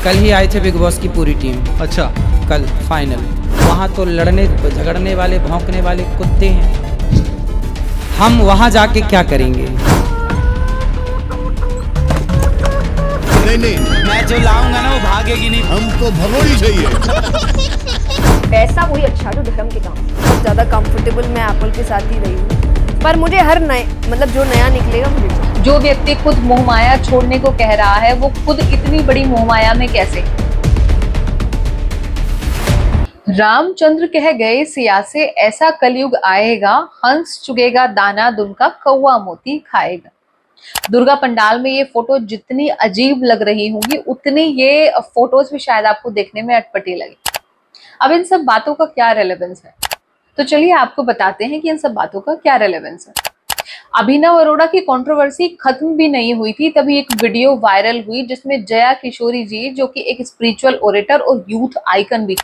कल ही आए थे बिग बॉस की पूरी टीम। अच्छा, कल फाइनल। वहाँ तो लड़ने झगड़ने वाले भौंकने वाले कुत्ते हैं। हम वहाँ जाके क्या करेंगे? नहीं नहीं, मैं जो लाऊंगा ना वो भागेगी नहीं। हमको भगोड़ी चाहिए। पैसा वही अच्छा जो धर्म के काम। बहुत ज़्यादा कंफर्टेबल मैं एप्पल के साथ ही रही हूँ, पर मुझे हर नए मतलब जो नया निकलेगा मुझे चाहिए। जो व्यक्ति खुद मोहमाया छोड़ने को कह रहा है वो खुद इतनी बड़ी मोहमाया में कैसे? रामचंद्र कह गए सिया से ऐसा कलयुग आएगा, हंस चुगेगा दाना दुनका कौवा मोती खाएगा। दुर्गा पंडाल में ये फोटो जितनी अजीब लग रही होंगी उतनी ये फोटोज भी शायद आपको देखने में अटपटी लगे। अब इन सब बातों का क्या रेलेवेंस है? तो चलिए आपको बताते हैं कि इन सब बातों का क्या रेलेवेंस है। अभिनव अरोड़ा की कंट्रोवर्सी खत्म भी नहीं हुई थी तभी एक वीडियो वायरल हुई जिसमें जया किशोरी जी, जो कि एक स्पिरिचुअल ओरेटर और यूथ आइकन भी,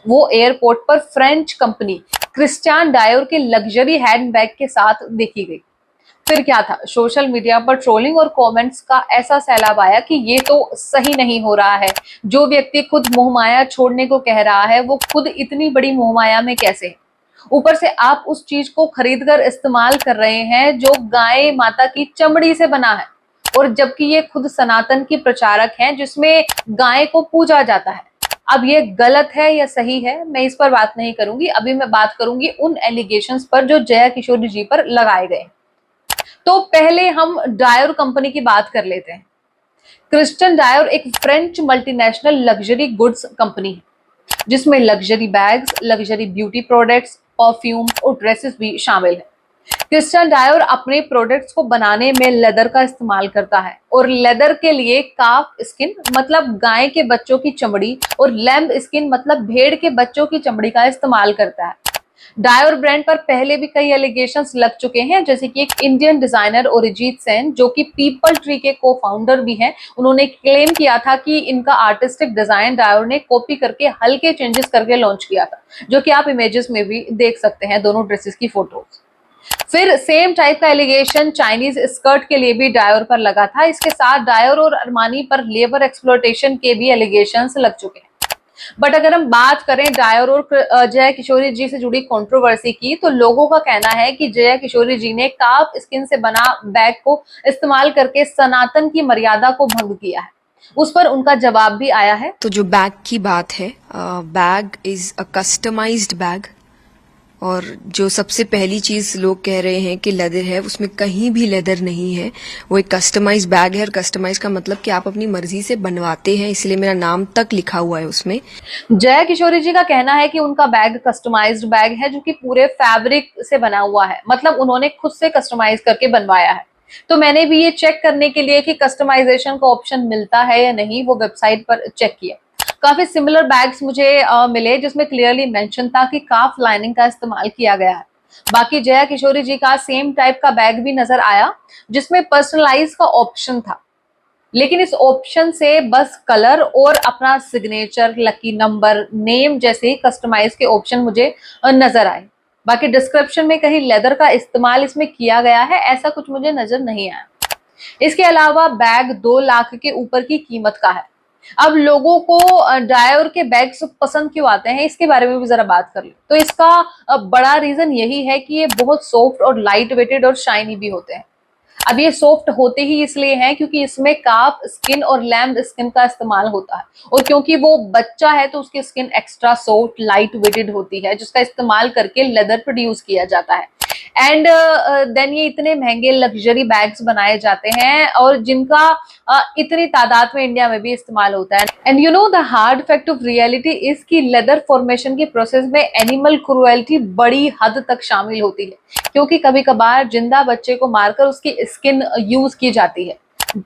वो एयरपोर्ट पर फ्रेंच कंपनी क्रिस्टियन डायोर के लग्जरी हैंडबैग के साथ देखी गई। फिर क्या था, सोशल मीडिया पर ट्रोलिंग और कमेंट्स का ऐसा सैलाब आया कि ये तो सही नहीं हो रहा है। जो व्यक्ति खुद मोहमाया छोड़ने को कह रहा है वो खुद इतनी बड़ी मोहमाया में कैसे? ऊपर से आप उस चीज को खरीद कर इस्तेमाल कर रहे हैं जो गाय माता की चमड़ी से बना है, और जबकि ये खुद सनातन की प्रचारक हैं जिसमें गाय को पूजा जाता है। अब ये गलत है या सही है, मैं इस पर बात नहीं करूंगी। अभी मैं बात करूंगी उन एलिगेशंस पर जो जया किशोरी जी पर लगाए गए। तो पहले हम डायोर कंपनी की बात कर लेते हैं। क्रिस्टियन डायोर एक French multinational luxury goods company है जिसमें luxury bags, luxury beauty products, perfume और ड्रेसेस भी शामिल है। क्रिस्टियन डायोर अपने प्रोडक्ट्स को बनाने में लेदर का इस्तेमाल करता है, और लेदर के लिए काफ स्किन मतलब गाय के बच्चों की चमड़ी और लैम्ब स्किन मतलब भेड़ के बच्चों की चमड़ी का इस्तेमाल करता है। डायोर ब्रांड पर पहले भी कई एलिगेशंस लग चुके हैं, जैसे कि एक इंडियन डिजाइनर अरिजीत सेन, जो कि पीपल ट्री के को फाउंडर भी हैं, उन्होंने क्लेम किया था कि इनका आर्टिस्टिक डिजाइन डायोर ने कॉपी करके हल्के चेंजेस करके लॉन्च किया था, जो कि आप इमेजेस में भी देख सकते हैं, दोनों ड्रेसेस की फोटोज। फिर सेम टाइप का एलिगेशन चाइनीज स्कर्ट के लिए भी डायोर पर लगा था। इसके साथ डायोर और अरमानी पर लेबर एक्सप्लॉयटेशन के भी एलिगेशंस लग चुके हैं। बट अगर हम बात करें डायोर और जया किशोरी जी से जुड़ी कंट्रोवर्सी की, तो लोगों का कहना है कि जया किशोरी जी ने काफ स्किन से बना बैग को इस्तेमाल करके सनातन की मर्यादा को भंग किया है। उस पर उनका जवाब भी आया है। तो जो बैग की बात है, bag is a customised bag, और जो सबसे पहली चीज लोग कह रहे हैं कि लेदर है, उसमें कहीं भी लेदर नहीं है। वो एक कस्टमाइज बैग है, और कस्टमाइज का मतलब कि आप अपनी मर्जी से बनवाते हैं, इसलिए मेरा नाम तक लिखा हुआ है उसमें। जया किशोरी जी का कहना है कि उनका बैग कस्टमाइज्ड बैग है जो कि पूरे फैब्रिक से बना हुआ है, मतलब उन्होंने खुद से कस्टमाइज करके बनवाया है। तो मैंने भी ये चेक करने के लिए कि कस्टमाइजेशन का ऑप्शन मिलता है या नहीं, वो वेबसाइट पर चेक किया। काफी सिमिलर बैग्स मुझे मिले जिसमें क्लियरली मेंशन था कि काफ लाइनिंग का इस्तेमाल किया गया है। बाकी जया किशोरी जी का सेम टाइप का बैग भी नजर आया जिसमें पर्सनलाइज का ऑप्शन था, लेकिन इस ऑप्शन से बस कलर और अपना सिग्नेचर, लकी नंबर, नेम जैसे कस्टमाइज के ऑप्शन मुझे नजर आए। बाकी डिस्क्रिप्शन में कहीं लेदर का इस्तेमाल इसमें किया गया है ऐसा कुछ मुझे नजर नहीं आया। इसके अलावा बैग 2 लाख के ऊपर की कीमत का है। अब लोगों को डायोर के बैग्स पसंद क्यों आते हैं, इसके बारे में भी जरा बात कर ले। तो इसका बड़ा रीजन यही है कि ये बहुत सॉफ्ट और लाइट वेटेड और शाइनी भी होते हैं। अब ये सॉफ्ट होते ही इसलिए हैं क्योंकि इसमें काफ स्किन और लैम्ब स्किन का इस्तेमाल होता है, और क्योंकि वो बच्चा है तो उसकी skin extra soft light weighted होती है जिसका इस्तेमाल करके लेदर प्रोड्यूस किया जाता है। एंड देन ये इतने महंगे लग्जरी बैग्स बनाए जाते हैं और जिनका इतनी तादाद में इंडिया में भी इस्तेमाल होता है। And you know the hard fact of reality is कि लेदर फॉर्मेशन की प्रोसेस में एनिमल क्रुएल्टी बड़ी हद तक शामिल होती है, क्योंकि कभी कभार जिंदा बच्चे को मारकर उसकी स्किन यूज की जाती है,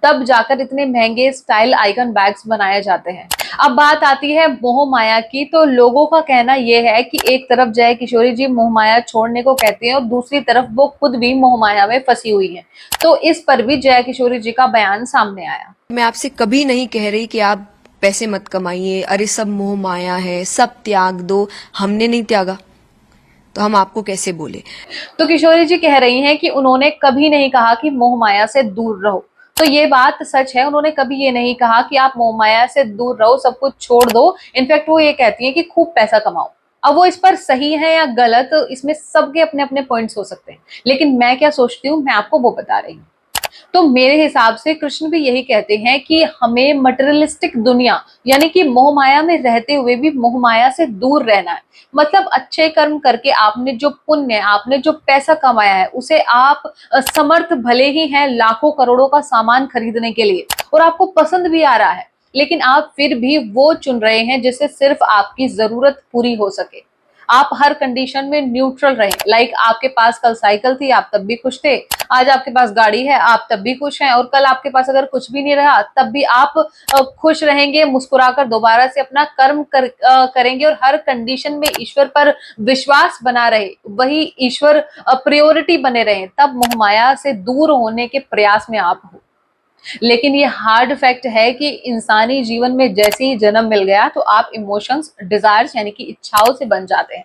तब जाकर इतने महंगे स्टाइल आइकन बैग्स बनाए जाते हैं। अब बात आती है मोह माया की, तो लोगों का कहना यह है कि एक तरफ जया किशोरी जी मोह माया छोड़ने को कहती हैं और दूसरी तरफ वो खुद भी मोह माया में फंसी हुई हैं। तो इस पर भी जया किशोरी जी का बयान सामने आया। मैं आपसे कभी नहीं कह रही कि आप पैसे मत कमाइए, अरे सब मोह माया है, सब त्याग दो। हमने नहीं त्यागा तो हम आपको कैसे बोले। तो किशोरी जी कह रही हैं कि उन्होंने कभी नहीं कहा कि मोह माया से दूर रहो, तो ये बात सच है, उन्होंने कभी ये नहीं कहा कि आप मोहमाया से दूर रहो, सब कुछ छोड़ दो। इनफैक्ट वो ये कहती है कि खूब पैसा कमाओ। अब वो इस पर सही है या गलत, इसमें सबके अपने अपने पॉइंट्स हो सकते हैं, लेकिन मैं क्या सोचती हूँ मैं आपको वो बता रही हूँ। तो मेरे हिसाब से कृष्ण भी यही कहते हैं कि हमें मटेरियलिस्टिक दुनिया यानी कि मोहमाया में रहते हुए भी मोहमाया से दूर रहना है। मतलब अच्छे कर्म करके आपने जो पुण्य, आपने जो पैसा कमाया है, उसे आप समर्थ भले ही हैं लाखों करोड़ों का सामान खरीदने के लिए और आपको पसंद भी आ रहा है, लेकिन आप फिर भी वो चुन रहे हैं जिससे सिर्फ आपकी जरूरत पूरी हो सके। आप हर कंडीशन में न्यूट्रल रहें। लाइक आपके पास कल साइकिल थी, आप तब भी खुश थे। आज आपके पास गाड़ी है, आप तब भी खुश हैं। और कल आपके पास अगर कुछ भी नहीं रहा तब भी आप खुश रहेंगे, मुस्कुराकर दोबारा से अपना कर्म करेंगे और हर कंडीशन में ईश्वर पर विश्वास बना रहे, वही ईश्वर प्रायोरिटी बने रहे, तब मोहमाया से दूर होने के प्रयास में आप हो। लेकिन ये हार्ड फैक्ट है कि इंसानी जीवन में जैसे ही जन्म मिल गया तो आप इमोशंस, डिजायर्स यानी कि इच्छाओं से बन जाते हैं।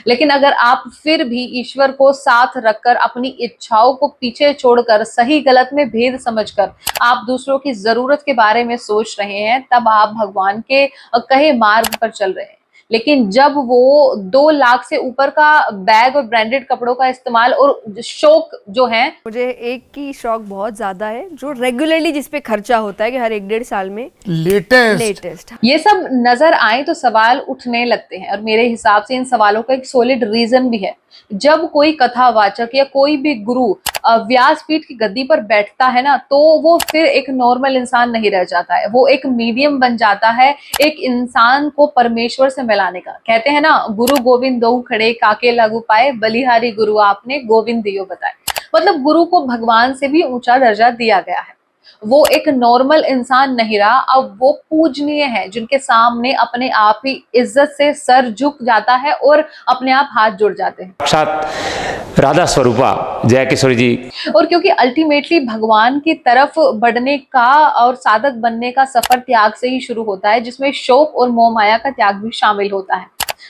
लेकिन अगर आप फिर भी ईश्वर को साथ रखकर अपनी इच्छाओं को पीछे छोड़कर सही गलत में भेद समझकर आप दूसरों की जरूरत के बारे में सोच रहे हैं, तब आप भगवान के कहे मार्ग पर चल रहे हैं। लेकिन जब वो 2 लाख से ऊपर का बैग और ब्रांडेड कपड़ों का इस्तेमाल और शौक जो है, मुझे एक की शौक बहुत ज्यादा है जो रेगुलरली जिस पे खर्चा होता है कि हर 1-1.5 साल में लेटेस्ट ये सब नजर आए तो सवाल उठने लगते हैं। और मेरे हिसाब से इन सवालों का एक सॉलिड रीजन भी है। जब कोई कथावाचक या कोई भी गुरु व्यासपीठ की गद्दी पर बैठता है ना, तो वो फिर एक नॉर्मल इंसान नहीं रह जाता है, वो एक मीडियम बन जाता है एक इंसान को परमेश्वर से मिलाने का। कहते हैं ना, गुरु गोविंद दो खड़े काके लागू पाए, बलिहारी गुरु आपने गोविंद दियो बताए। मतलब गुरु को भगवान से भी ऊंचा दर्जा दिया गया है। वो एक नॉर्मल इंसान नहीं रहा, अब वो पूजनीय है जिनके सामने अपने आप ही इज्जत से सर झुक जाता है और अपने आप हाथ जुड़ जाते हैं। साक्षात राधा स्वरूपा जय किशोरी जी। और क्योंकि अल्टीमेटली भगवान की तरफ बढ़ने का और साधक बनने का सफर त्याग से ही शुरू होता है, जिसमें शोक और मोह माया का त्याग भी शामिल होता है।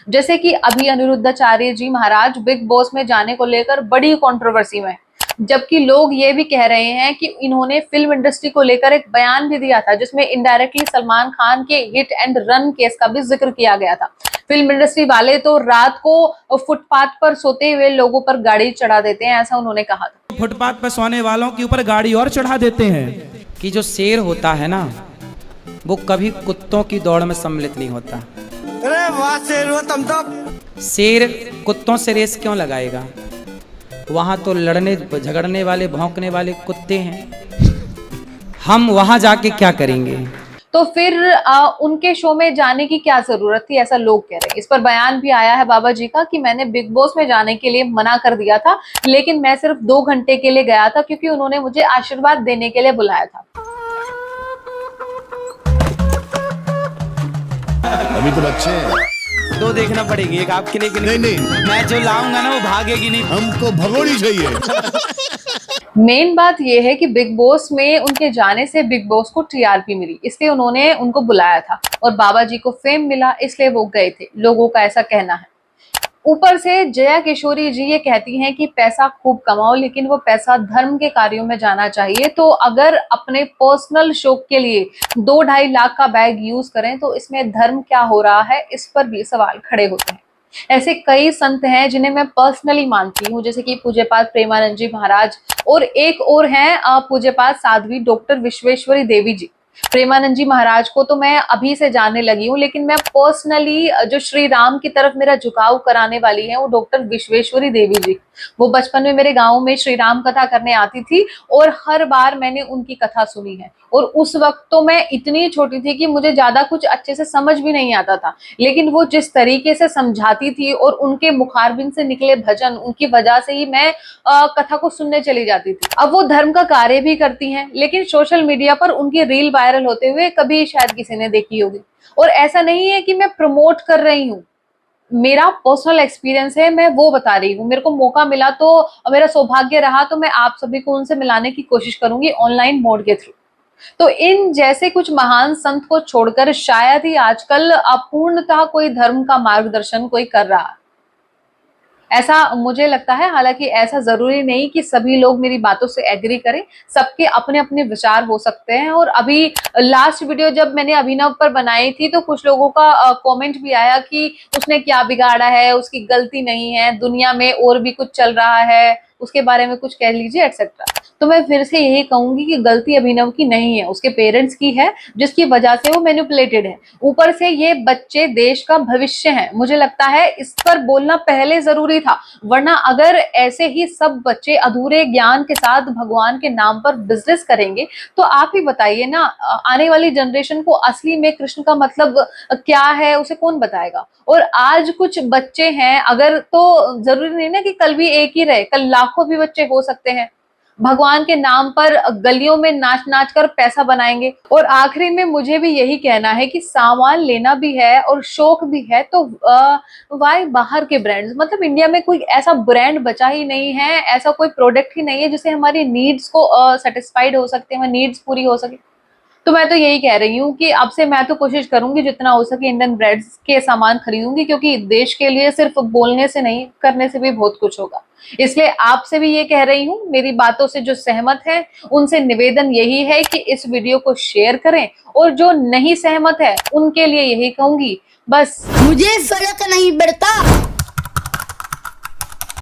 जैसे कि अभी अनिरुद्धाचार्य जी महाराज बिग बॉस में जाने को लेकर बड़ी कंट्रोवर्सी में, जबकि लोग ये भी कह रहे हैं कि इन्होंने फिल्म इंडस्ट्री को लेकर एक बयान भी दिया था जिसमें इनडायरेक्टली सलमान खान के हिट एंड रन केस का भी जिक्र किया गया था। फिल्म इंडस्ट्री वाले तो रात को फुटपाथ पर सोते हुए लोगों पर गाड़ी चढ़ा देते हैं, ऐसा उन्होंने कहा था। फुटपाथ पर सोने वालों के ऊपर गाड़ी और चढ़ा देते हैं। कि जो शेर होता है ना, वो कभी कुत्तों की दौड़ में सम्मिलित नहीं होता। अरे वाह शेर हो तुम तो। शेर कुत्तों से रेस क्यों लगाएगा? वहां तो लड़ने झगड़ने वाले भौंकने वाले कुत्ते हैं। हम वहां जाके क्या करेंगे? तो फिर उनके शो में जाने की क्या जरूरत थी, ऐसा लोग कह रहे हैं। इस पर बयान भी आया है बाबा जी का कि मैंने बिग बॉस में जाने के लिए मना कर दिया था, लेकिन मैं सिर्फ 2 घंटे के लिए गया था क्योंकि उन्होंने मुझे आशीर्वाद देने के लिए बुलाया था। अभी तो बच्चे हैं। 2 देखना पड़ेगी, एक आपकी नहीं, नहीं। मैं जो लाऊंगा ना वो भागेगी नहीं। हमको भगोड़ी चाहिए। मेन बात यह है कि बिग बॉस में उनके जाने से बिग बॉस को टीआरपी मिली, इसलिए उन्होंने उनको बुलाया था, और बाबा जी को फेम मिला इसलिए वो गए थे, लोगों का ऐसा कहना है। ऊपर से जया किशोरी जी ये कहती हैं कि पैसा खूब कमाओ, लेकिन वो पैसा धर्म के कार्यों में जाना चाहिए। तो अगर अपने पर्सनल शौक के लिए 2-2.5 लाख का बैग यूज करें तो इसमें धर्म क्या हो रहा है, इस पर भी सवाल खड़े होते हैं। ऐसे कई संत हैं जिन्हें मैं पर्सनली मानती हूँ, जैसे कि पूज्यपाद प्रेमानंद जी महाराज, और एक और हैं पूज्यपाद साध्वी डॉक्टर विश्वेश्वरी देवी जी। प्रेमानंद जी महाराज को तो मैं अभी से जानने लगी हूँ, लेकिन मैं पर्सनली जो श्री राम की तरफ मेरा झुकाव कराने वाली है वो डॉक्टर विश्वेश्वरी देवी जी। वो बचपन में मेरे गांव में श्री राम कथा करने आती थी और हर बार मैंने उनकी कथा सुनी है। और उस वक्त तो मैं इतनी छोटी थी कि मुझे ज्यादा कुछ अच्छे से समझ भी नहीं आता था, लेकिन वो जिस तरीके से समझाती थी और उनके मुखारबिन से निकले भजन, उनकी वजह से ही मैं कथा को सुनने चली जाती थी। अब वो धर्म का कार्य भी करती हैं, लेकिन सोशल मीडिया पर उनकी रील वायरल होते हुए कभी शायद किसी ने देखी होगी। और ऐसा नहीं है कि मैं प्रमोट कर रही हूँ, मेरा पर्सनल एक्सपीरियंस है, मैं वो बता रही हूँ। मेरे को मौका मिला तो, मेरा सौभाग्य रहा तो मैं आप सभी को उनसे मिलाने की कोशिश करूंगी ऑनलाइन मोड के थ्रू। तो इन जैसे कुछ महान संत को छोड़कर शायद ही आजकल अपूर्णतः कोई धर्म का मार्गदर्शन कोई कर रहा है। ऐसा मुझे लगता है। हालांकि ऐसा जरूरी नहीं कि सभी लोग मेरी बातों से एग्री करें, सबके अपने अपने विचार हो सकते हैं। और अभी लास्ट वीडियो जब मैंने अभिनव पर बनाई थी तो कुछ लोगों का कमेंट भी आया कि उसने क्या बिगाड़ा है, उसकी गलती नहीं है, दुनिया में और भी कुछ चल रहा है, उसके बारे में कुछ कह लीजिए एक्सेट्रा। तो मैं फिर से यही कहूंगी कि गलती अभिनव की नहीं है, उसके पेरेंट्स की है, जिसकी वजह से वो मैनिपुलेटेड है। ऊपर से ये बच्चे देश का भविष्य हैं। मुझे लगता है इस पर बोलना पहले जरूरी था, वरना अगर ऐसे ही सब बच्चे अधूरे ज्ञान के साथ भगवान के नाम पर बिजनेस करेंगे तो आप ही बताइए ना, आने वाली जनरेशन को असली में कृष्ण का मतलब क्या है उसे कौन बताएगा। और आज कुछ बच्चे हैं, अगर तो जरूरी नहीं ना कि कल भी एक ही रहे, कल लाखों भी बच्चे हो सकते हैं, भगवान के नाम पर गलियों में नाच नाच कर पैसा बनाएंगे। और आखिरी में मुझे भी यही कहना है कि सामान लेना भी है और शौक भी है तो वाई बाहर के ब्रांड्स, मतलब इंडिया में कोई ऐसा ब्रांड बचा ही नहीं है, ऐसा कोई प्रोडक्ट ही नहीं है जिससे हमारी नीड्स को सेटिस्फाइड हो सकते हैं, हमारी नीड्स पूरी हो सके। तो मैं तो यही कह रही हूँ कि अब से मैं तो कोशिश करूंगी जितना हो सके इंडियन ब्रांड्स के सामान खरीदूंगी, क्योंकि देश के लिए सिर्फ बोलने से नहीं, करने से भी बहुत कुछ होगा। इसलिए आपसे भी ये कह रही हूँ, मेरी बातों से जो सहमत है उनसे निवेदन यही है कि इस वीडियो को शेयर करें, और जो नहीं सहमत है उनके लिए यही कहूंगी, बस मुझे फर्क नहीं पड़ता।